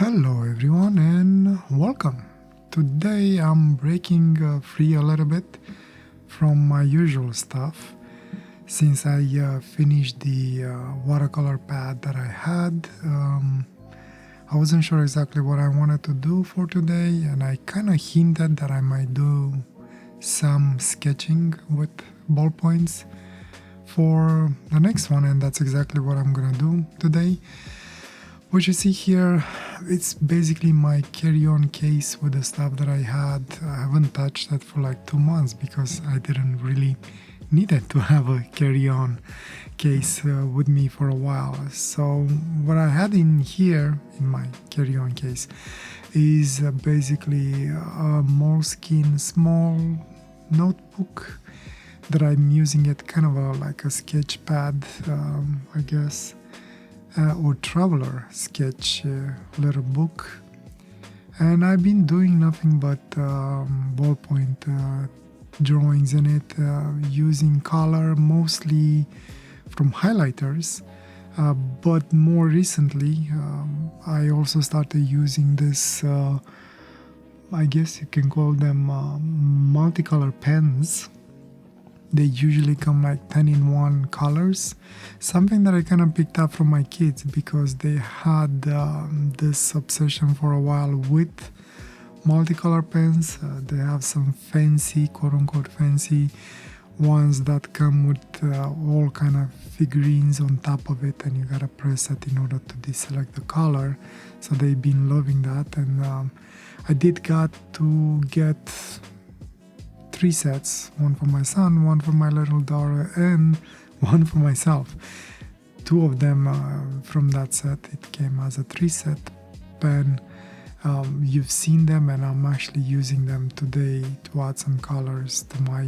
Hello everyone and welcome. Today I'm breaking free a little bit from my usual stuff since I finished the watercolor pad that I had. I wasn't sure exactly what I wanted to do for today, and I kind of hinted that I might do some sketching with ballpoints for the next one, and that's exactly what I'm gonna do today. What you see here, it's basically my carry-on case with the stuff that I had. I haven't touched that for like 2 months because I didn't really need it to have a carry-on case with me for a while. So what I had in here, in my carry-on case, is basically a Moleskine small notebook that I'm using it kind of like a sketch pad, I guess. Or traveler sketch little book, and I've been doing nothing but ballpoint drawings in it, using color mostly from highlighters, but more recently I also started using this I guess you can call them multicolor pens. They usually come like 10-in-1 colors, something that I kind of picked up from my kids because they had this obsession for a while with multicolor pens. They have some fancy, quote-unquote fancy ones that come with all kind of figurines on top of it, and you gotta press it in order to deselect the color. So they've been loving that, and I did got to get 3 sets, one for my son, one for my little daughter, and one for myself. 2 of them from that set, it came as a 3-set pen. You've seen them, and I'm actually using them today to add some colors to my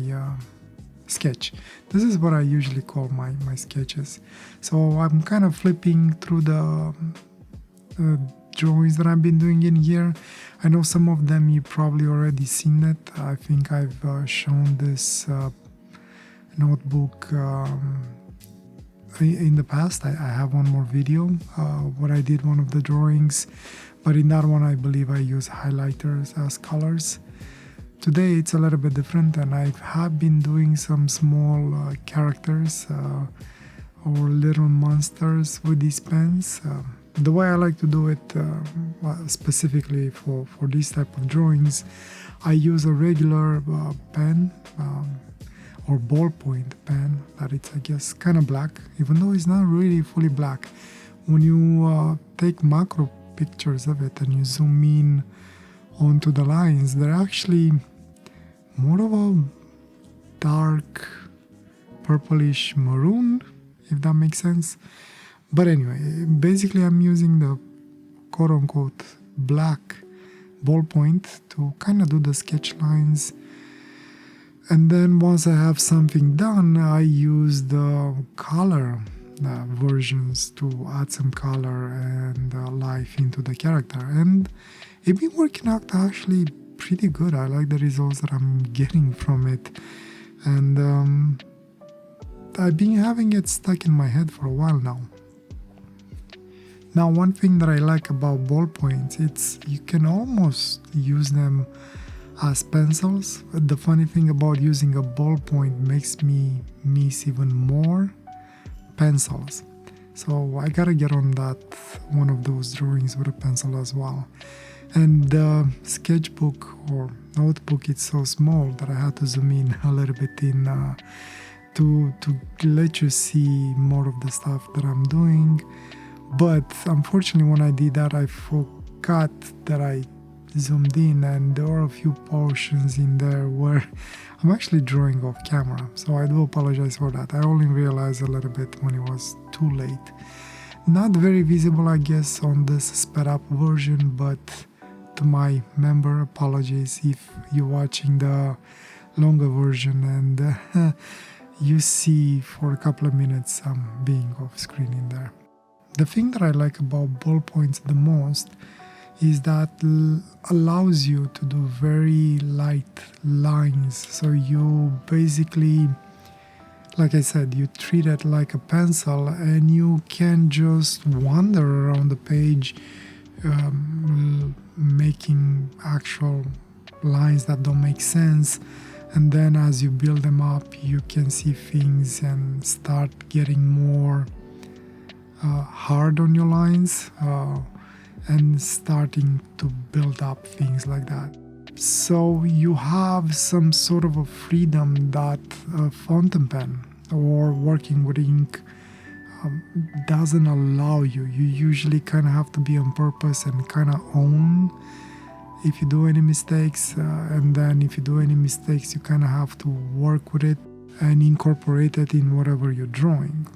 sketch. This is what I usually call my sketches. So I'm kind of flipping through the drawings that I've been doing in here. I know some of them you probably already seen it. I think I've shown this notebook in the past. I have one more video where I did one of the drawings, but in that one I believe I use highlighters as colors. Today it's a little bit different, and I have been doing some small characters or little monsters with these pens. The way I like to do it, specifically for these type of drawings, I use a regular pen or ballpoint pen that it's, I guess, kind of black, even though it's not really fully black. When you take macro pictures of it and you zoom in onto the lines, they're actually more of a dark purplish maroon, if that makes sense. But anyway, basically I'm using the quote-unquote black ballpoint to kind of do the sketch lines. And then once I have something done, I use the color versions to add some color and life into the character. And it's been working out actually pretty good. I like the results that I'm getting from it. And I've been having it stuck in my head for a while now. Now, one thing that I like about ballpoints, it's you can almost use them as pencils. The funny thing about using a ballpoint makes me miss even more pencils. So I gotta get on that, one of those drawings with a pencil as well. And the sketchbook or notebook, it's so small that I had to zoom in a little bit in to let you see more of the stuff that I'm doing. But unfortunately, when I did that, I forgot that I zoomed in, and there are a few portions in there where I'm actually drawing off camera. So I do apologize for that. I only realized a little bit when it was too late. Not very visible, I guess, on this sped up version, but to my member, apologies if you're watching the longer version and you see for a couple of minutes I'm being off screen in there. The thing that I like about ballpoints the most is that allows you to do very light lines. So you basically, like I said, you treat it like a pencil and you can just wander around the page making actual lines that don't make sense, and then as you build them up you can see things and start getting more hard on your lines and starting to build up things like that. So you have some sort of a freedom that a fountain pen or working with ink doesn't allow you. You usually kind of have to be on purpose and kind of own if you do any mistakes, and then if you do any mistakes you kind of have to work with it and incorporate it in whatever you're drawing.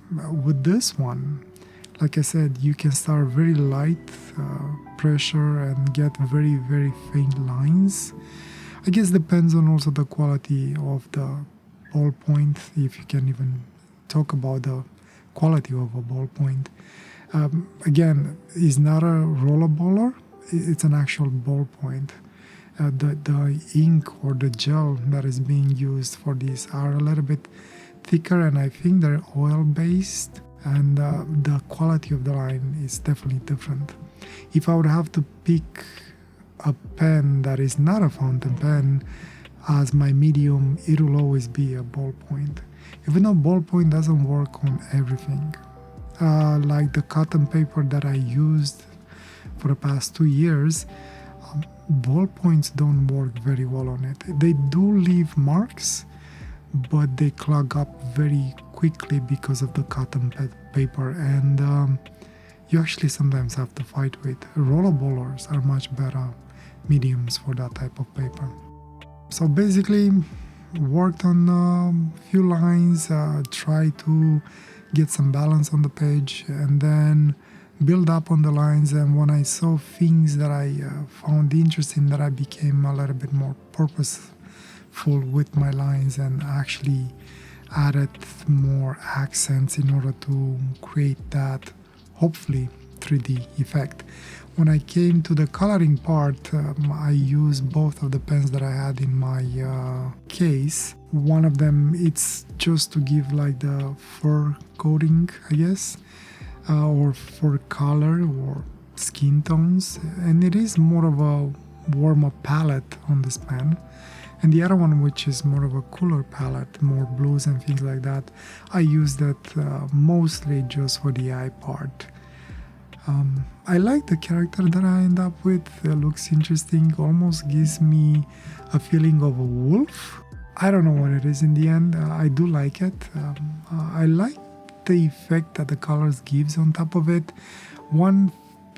With this one, like I said, you can start very light pressure and get very, very faint lines. I guess depends on also the quality of the ballpoint, if you can even talk about the quality of a ballpoint. Again, it's not a roller baller, it's an actual ballpoint. The ink or the gel that is being used for these are a little bit thicker, and I think they're oil based, and the quality of the line is definitely different. If I would have to pick a pen that is not a fountain pen as my medium, it will always be a ballpoint. Even though ballpoint doesn't work on everything, like the cotton paper that I used for the past 2 years, ballpoints don't work very well on it. They do leave marks, but they clog up very quickly because of the cotton paper, and you actually sometimes have to fight with. Roller ballers are much better mediums for that type of paper. So basically, worked on a few lines, try to get some balance on the page, and then build up on the lines. And when I saw things that I found interesting, that I became a little bit more purposeful with my lines and actually added more accents in order to create that, hopefully, 3D effect. When I came to the coloring part, I used both of the pens that I had in my case. One of them, it's just to give like the fur coating, I guess, or for color or skin tones, and it is more of a warmer palette on this pen. And the other one, which is more of a cooler palette, more blues and things like that, I use that mostly just for the eye part. I like the character that I end up with. It looks interesting, almost gives me a feeling of a wolf. I don't know what it is in the end. I do like it. I like the effect that the colors gives on top of it. One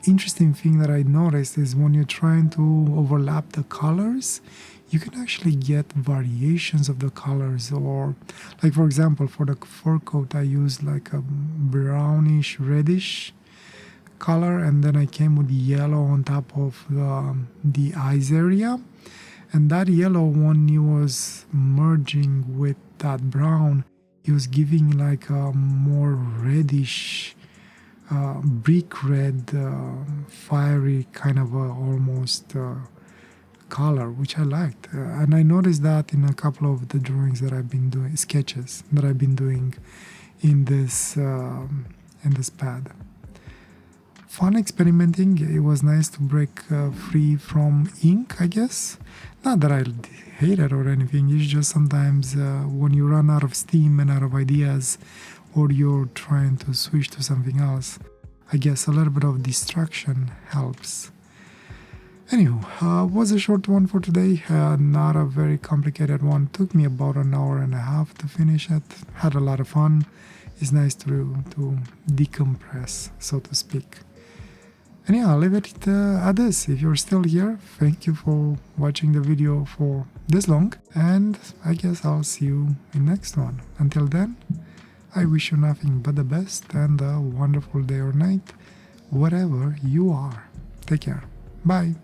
interesting thing that I noticed is when you're trying to overlap the colors, you can actually get variations of the colors, or like for example for the fur coat I used like a brownish reddish color, and then I came with yellow on top of the eyes area, and that yellow, when it was merging with that brown, it was giving like a more reddish brick red fiery kind of almost color, which I liked, and I noticed that in a couple of the drawings that I've been doing, sketches that I've been doing in this pad. Fun experimenting. It was nice to break free from ink, I guess. Not that I hate it or anything, it's just sometimes when you run out of steam and out of ideas, or you're trying to switch to something else, I guess a little bit of distraction helps. Anywho, was a short one for today, not a very complicated one. Took me about an hour and a half to finish it. Had a lot of fun. It's nice to decompress, so to speak. And yeah, I'll leave it at this. If you're still here, thank you for watching the video for this long, and I guess I'll see you in the next one. Until then, I wish you nothing but the best and a wonderful day or night, wherever you are. Take care. Bye.